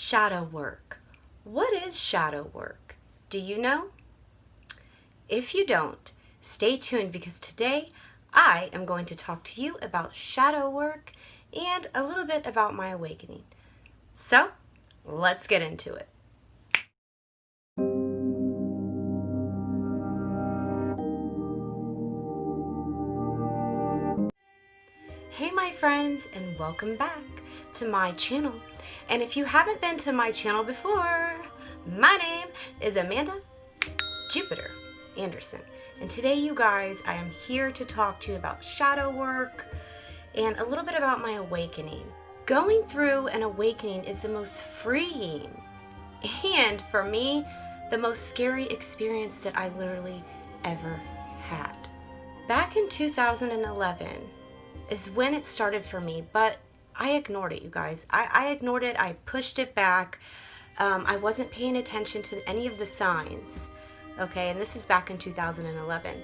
Shadow work. What is shadow work? Do you know? If you don't, stay tuned because today I am going to talk to you about shadow work and a little bit about my awakening. So, let's get into it. Hey my friends, and welcome back to my channel. And if you haven't been to my channel before, my name is Amanda Jupiter Anderson. And today, you guys, I am here to talk to you about shadow work and a little bit about my awakening. Going through an awakening is the most freeing and, for me, the most scary experience that I literally ever had. Back in 2011 is when it started for me, but I ignored it, you guys. I ignored it. I pushed it back. I wasn't paying attention to any of the signs. Okay, and this is back in 2011.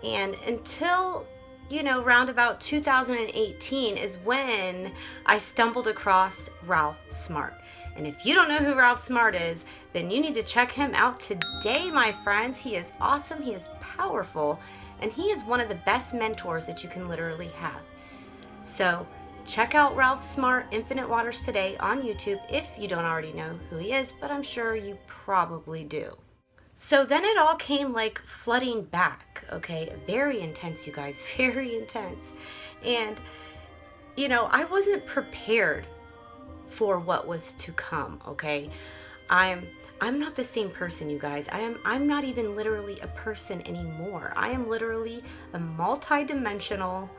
And until, round about 2018 is when I stumbled across Ralph Smart. And if you don't know who Ralph Smart is, then you need to check him out today, my friends. He is awesome. He is powerful. And he is one of the best mentors that you can literally have. So check out Ralph Smart Infinite Waters today on YouTube if you don't already know who he is, but I'm sure you probably do. So then it all came like flooding back, okay? Very intense, you guys, very intense. And, I wasn't prepared for what was to come, okay? I'm not the same person, you guys. I'm not even literally a person anymore. I am literally a multi-dimensional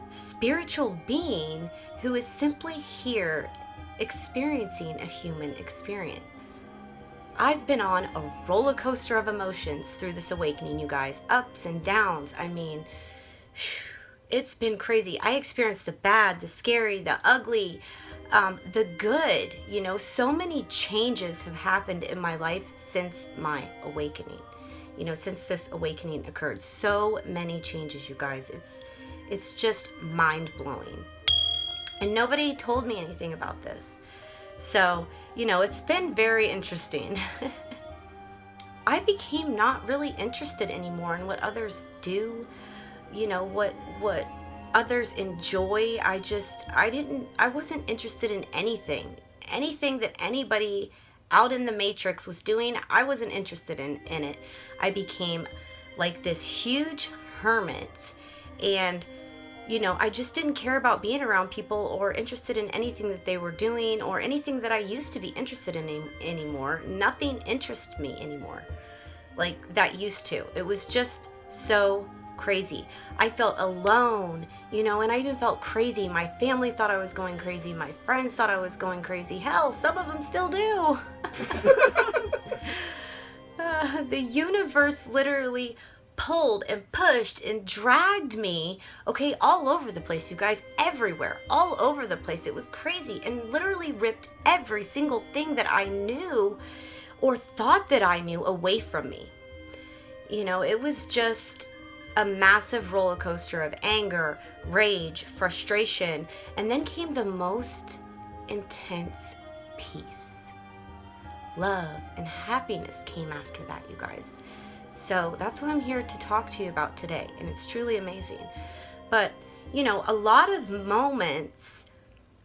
spiritual being who is simply here experiencing a human experience. I've been on a roller coaster of emotions through this awakening, you guys. Ups and downs. I mean, it's been crazy. I experienced the bad, the scary, the ugly, the good. So many changes have happened in my life since my awakening. Since this awakening occurred. So many changes, you guys. It's just mind-blowing. And nobody told me anything about this. So, it's been very interesting. I became not really interested anymore in what others do, what others enjoy. I wasn't interested in anything that anybody out in the matrix was doing. I wasn't interested in it. I became like this huge hermit, and I just didn't care about being around people or interested in anything that they were doing or anything that I used to be interested in anymore. Nothing interests me anymore like that used to. It was just so crazy. I felt alone, and I even felt crazy. My family thought I was going crazy. My friends thought I was going crazy. Hell, some of them still do. The universe literally pulled and pushed and dragged me, okay, all over the place, you guys, everywhere, all over the place. It was crazy and literally ripped every single thing that I knew or thought that I knew away from me. It was just a massive roller coaster of anger, rage, frustration, and then came the most intense peace. Love and happiness came after that, you guys. So that's what I'm here to talk to you about today, and it's truly amazing. But, a lot of moments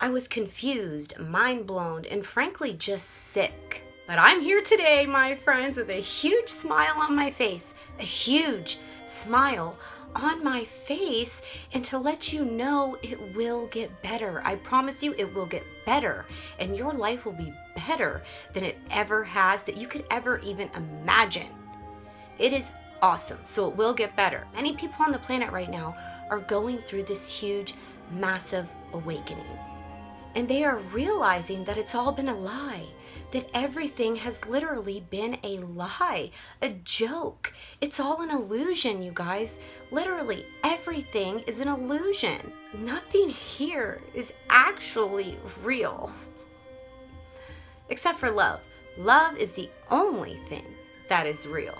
I was confused, mind blown, and frankly just sick. But I'm here today, my friends, with a huge smile on my face, a huge smile on my face, and to let you know it will get better. I promise you it will get better, and your life will be better than it ever has, that you could ever even imagine. It is awesome, so it will get better. Many people on the planet right now are going through this huge, massive awakening. And they are realizing that it's all been a lie, that everything has literally been a lie, a joke. It's all an illusion, you guys. Literally, everything is an illusion. Nothing here is actually real. Except for love. Love is the only thing that is real.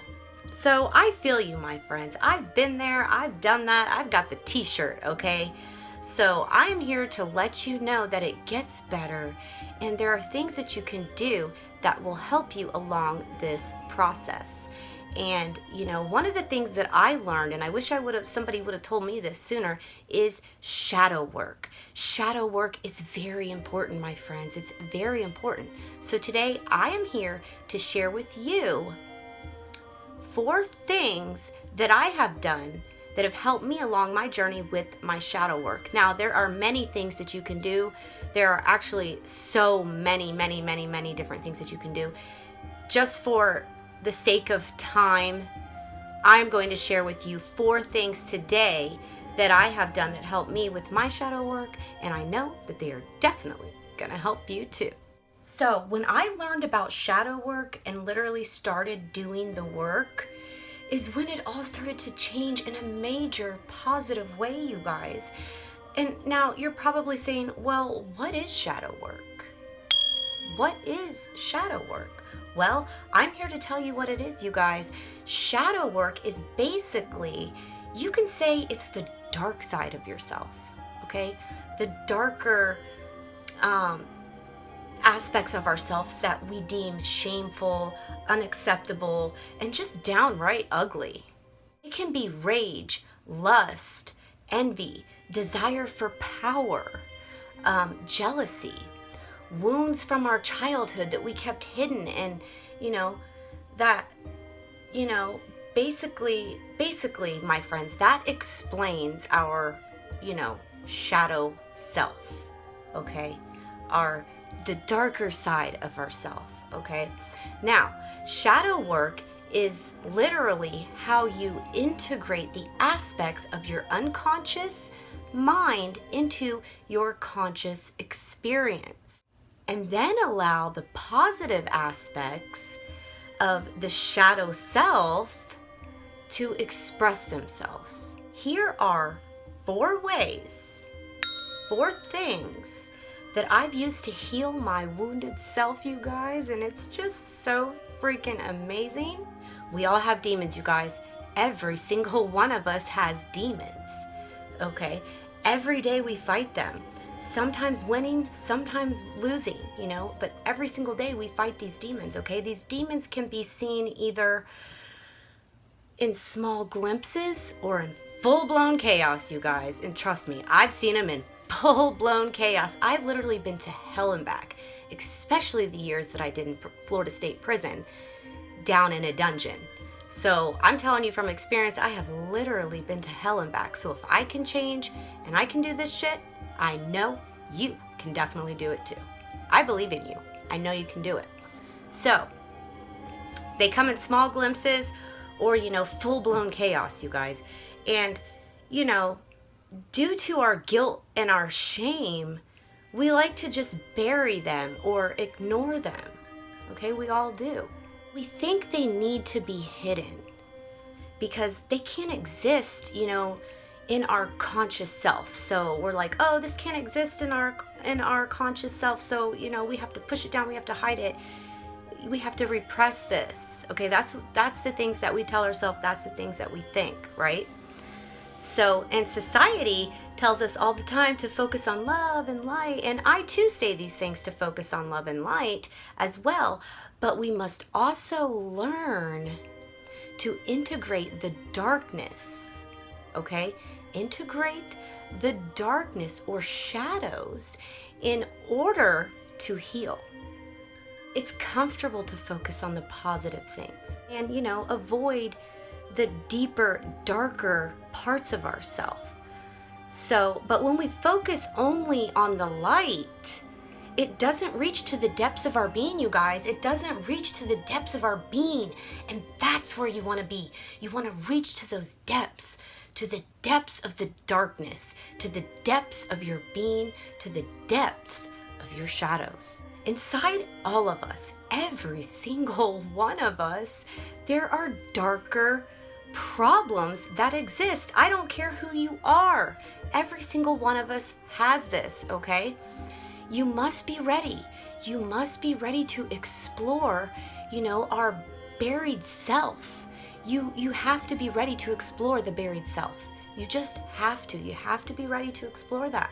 So I feel you, my friends. I've been there. I've done that. I've got the t-shirt, okay? So I'm here to let you know that it gets better, and there are things that you can do that will help you along this process. And one of the things that I learned, and I wish somebody would have told me this sooner, is shadow work. Shadow work is very important, my friends. It's very important. So today I am here to share with you 4 things that I have done that have helped me along my journey with my shadow work. Now, there are many things that you can do. There are actually so many different things that you can do. Just for the sake of time, I'm going to share with you 4 things today that I have done that helped me with my shadow work, and I know that they are definitely gonna help you too. So when I learned about shadow work and literally started doing the work is when it all started to change in a major positive way, you guys. And now you're probably saying, well, what is shadow work? What is shadow work? Well, I'm here to tell you what it is, you guys. Shadow work is basically, you can say it's the dark side of yourself, okay? The darker aspects of ourselves that we deem shameful, unacceptable, and just downright ugly. It can be rage, lust, envy, desire for power, jealousy, wounds from our childhood that we kept hidden, and basically, my friends, that explains our shadow self, okay? The darker side of ourself, okay? Now, shadow work is literally how you integrate the aspects of your unconscious mind into your conscious experience, and then allow the positive aspects of the shadow self to express themselves. Here are 4 ways, 4 things that I've used to heal my wounded self, you guys, and it's just so freaking amazing. We all have demons, you guys. Every single one of us has demons, okay? Every day we fight them. Sometimes winning, sometimes losing, but every single day we fight these demons, okay? These demons can be seen either in small glimpses or in full-blown chaos, you guys. And trust me, I've seen them in full-blown chaos. I've literally been to hell and back, especially the years that I did in Florida State Prison, down in a dungeon. So I'm telling you from experience, I have literally been to hell and back. So if I can change and I can do this shit, I know you can definitely do it too. I believe in you. I know you can do it. So they come in small glimpses or, full-blown chaos, you guys. And, due to our guilt and our shame, we like to just bury them or ignore them. Okay, we all do. We think they need to be hidden because they can't exist, in our conscious self. So we're like, oh, this can't exist in our conscious self. So, we have to push it down. We have to hide it. We have to repress this. Okay, that's the things that we tell ourselves. That's the things that we think, right? So, and society tells us all the time to focus on love and light. And I too say these things to focus on love and light as well. But we must also learn to integrate the darkness, okay? Integrate the darkness or shadows in order to heal. It's comfortable to focus on the positive things and, avoid the deeper, darker parts of ourselves. So, but when we focus only on the light, it doesn't reach to the depths of our being, you guys. It doesn't reach to the depths of our being. And that's where you want to be. You want to reach to those depths, to the depths of the darkness, to the depths of your being, to the depths of your shadows. Inside all of us, every single one of us, there are darker problems that exist. I don't care who you are. Every single one of us has this, okay? You must be ready. You must be ready to explore, our buried self. You have to be ready to explore the buried self. You just have to. You have to be ready to explore that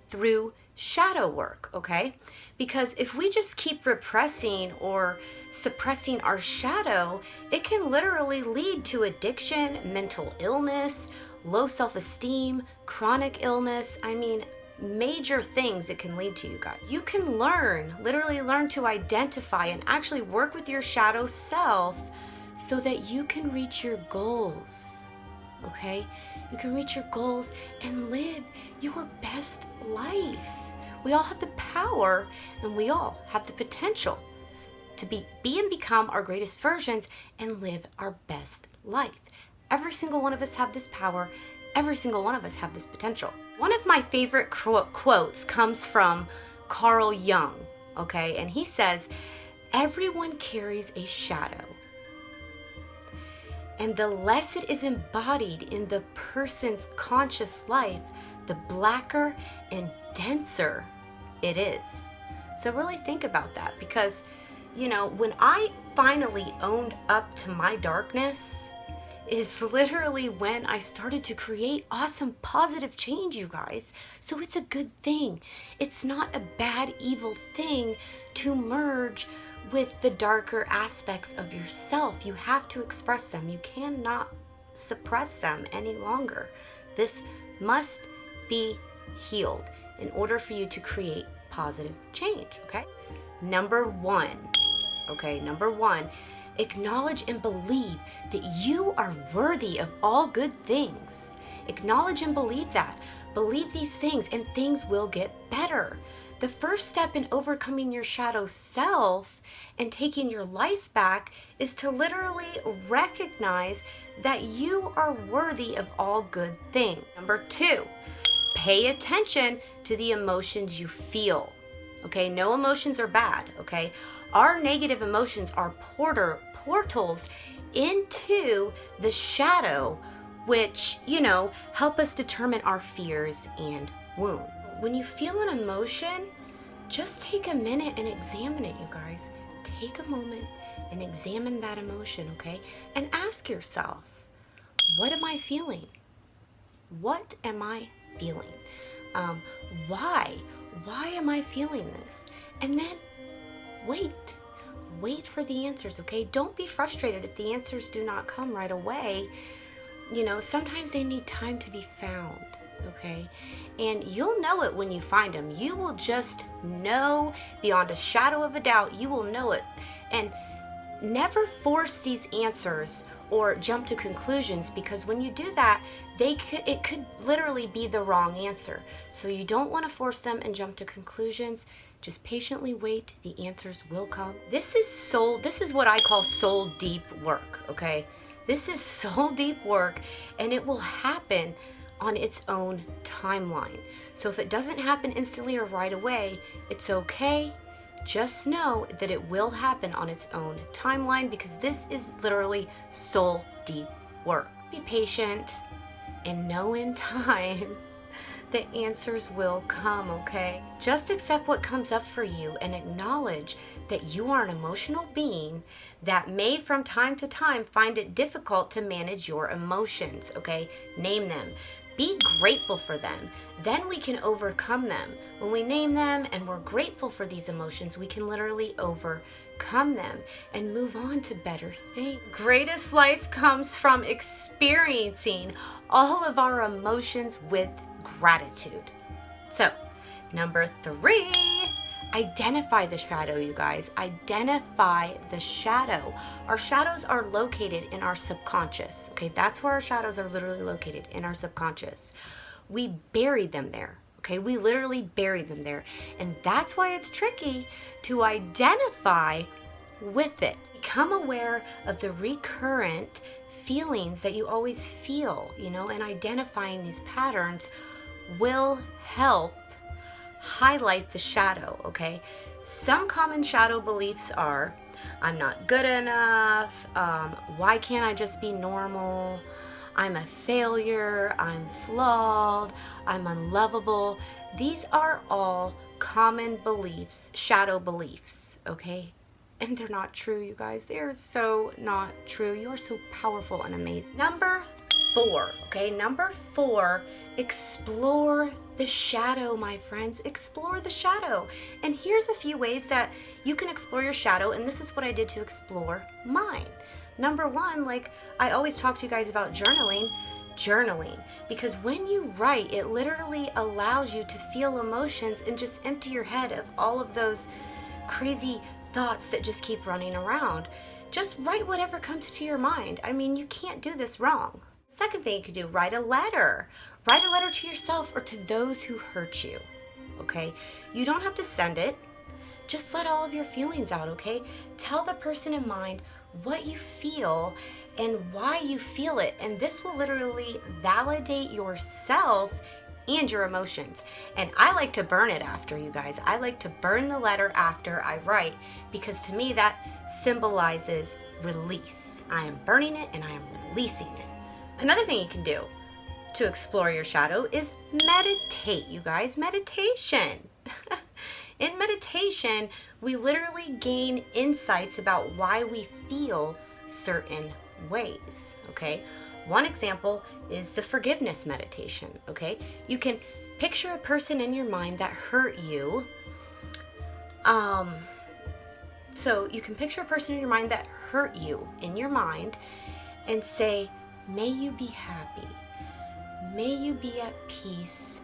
through shadow work, okay? Because if we just keep repressing or suppressing our shadow, it can literally lead to addiction, mental illness, low self-esteem, chronic illness. I mean, major things it can lead to, you guys. You can literally learn to identify and actually work with your shadow self so that you can reach your goals, okay? You can reach your goals and live your best life. We all have the power and we all have the potential to be and become our greatest versions and live our best life. Every single one of us have this power. Every single one of us have this potential. One of my favorite quotes comes from Carl Jung, okay? And he says, everyone carries a shadow. And the less it is embodied in the person's conscious life, the blacker and denser it is. So really think about that, because, you know, when I finally owned up to my darkness is literally when I started to create awesome positive change, you guys. So it's a good thing. It's not a bad, evil thing to merge with the darker aspects of yourself. You have to express them. You cannot suppress them any longer. This must be healed in order for you to create positive change, okay? Number one, acknowledge and believe that you are worthy of all good things. Acknowledge and believe that. Believe these things and things will get better. The first step in overcoming your shadow self and taking your life back is to literally recognize that you are worthy of all good things. Number two, pay attention to the emotions you feel. Okay, no emotions are bad, okay? Our negative emotions are portals into the shadow, which, you know, help us determine our fears and wounds. When you feel an emotion, just take a minute and examine it, you guys. Take a moment and examine that emotion, okay? And ask yourself, what am I feeling? What am I feeling? Why? Why am I feeling this? And then wait for the answers, okay? Don't be frustrated if the answers do not come right away. You know, sometimes they need time to be found, okay? And you'll know it when you find them. You will just know beyond a shadow of a doubt. You will know it. And never force these answers or jump to conclusions, because when you do that, it could literally be the wrong answer. So you don't want to force them and jump to conclusions. Just patiently wait. The answers will come. This is what I call soul deep work, okay? This is soul deep work, and it will happen on its own timeline. So if it doesn't happen instantly or right away, it's okay. Just know that it will happen on its own timeline, because this is literally soul deep work. Be patient and know in time the answers will come, okay? Just accept what comes up for you and acknowledge that you are an emotional being that may from time to time find it difficult to manage your emotions, okay? Name them. Be grateful for them. Then we can overcome them. When we name them and we're grateful for these emotions, we can literally overcome them and move on to better things. Greatest life comes from experiencing all of our emotions with gratitude. So, number 3, identify the shadow, you guys. Identify the shadow. Our shadows are located in our subconscious. Okay, that's where our shadows are literally located, in our subconscious. We buried them there. Okay, we literally buried them there. And that's why it's tricky to identify with it. Become aware of the recurrent feelings that you always feel, you know, and identifying these patterns will help highlight the shadow, okay? Some common shadow beliefs are, I'm not good enough, why can't I just be normal, I'm a failure, I'm flawed, I'm unlovable. These are all common beliefs, shadow beliefs, okay? And they're not true, you guys. They're so not true. You are so powerful and amazing. Number 4, okay? Number 4, explore the shadow, my friends. Explore the shadow. And here's a few ways that you can explore your shadow, and this is what I did to explore mine. Number 1, like I always talk to you guys about journaling, because when you write, it literally allows you to feel emotions and just empty your head of all of those crazy thoughts that just keep running around. Just write whatever comes to your mind. I mean, you can't do this wrong. Second thing you could do, write a letter. Write a letter to yourself or to those who hurt you, okay? You don't have to send it. Just let all of your feelings out, okay? Tell the person in mind what you feel and why you feel it. And this will literally validate yourself and your emotions. And I like to burn it after, you guys. I like to burn the letter after I write, because to me that symbolizes release. I am burning it and I am releasing it. Another thing you can do to explore your shadow is meditate, you guys. Meditation. In meditation, we literally gain insights about why we feel certain ways, okay? One example is the forgiveness meditation, okay? You can picture a person in your mind that hurt you. So you can picture a person in your mind that hurt you in your mind and say, may you be happy. May you be at peace.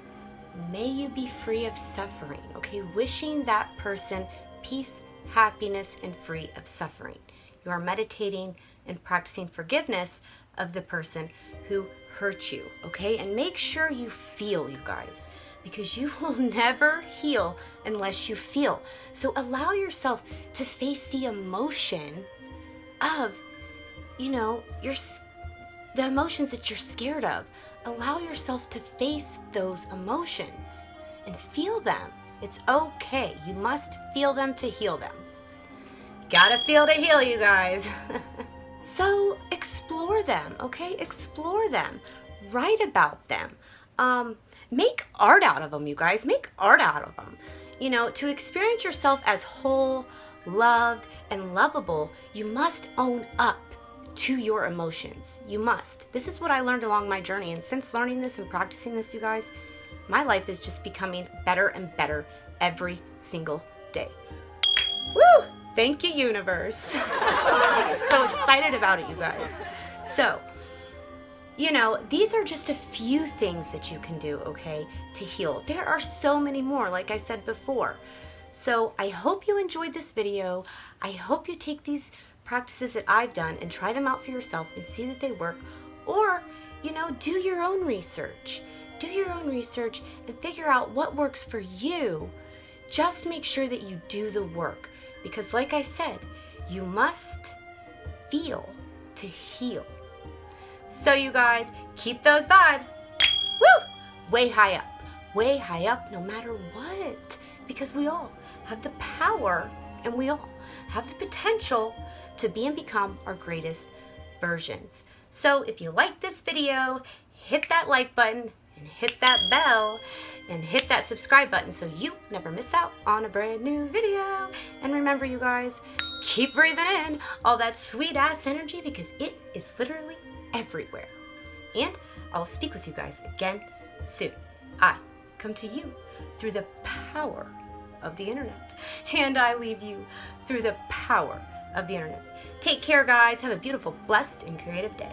May you be free of suffering, okay? Wishing that person peace, happiness, and free of suffering. You are meditating and practicing forgiveness of the person who hurt you, okay? And make sure you feel, you guys, because you will never heal unless you feel. So allow yourself to face the emotion of, the emotions that you're scared of. Allow yourself to face those emotions and feel them. It's okay. You must feel them to heal them. Gotta feel to heal, you guys. So explore them, okay? Explore them. Write about them. Make art out of them, you guys. Make art out of them. To experience yourself as whole, loved, and lovable, you must own up to your emotions. You must. This is what I learned along my journey, and since learning this and practicing this, you guys, my life is just becoming better and better every single day. Woo! Thank you, universe. So excited about it, you guys. So, these are just a few things that you can do, okay, to heal. There are so many more, like I said before. So I hope you enjoyed this video. I hope you take these practices that I've done and try them out for yourself and see that they work. Or, do your own research. Do your own research and figure out what works for you. Just make sure that you do the work. Because like I said, you must feel to heal. So you guys, keep those vibes, woo, way high up, no matter what. Because we all have the power and we all have the potential to be and become our greatest versions. So if you like this video, hit that like button and hit that bell and hit that subscribe button so you never miss out on a brand new video. And remember, you guys, keep breathing in all that sweet ass energy, because it is literally everywhere. And I'll speak with you guys again soon. I come to you through the power of the internet, and I leave you through the power of the internet. Take care, guys. Have a beautiful, blessed, and creative day.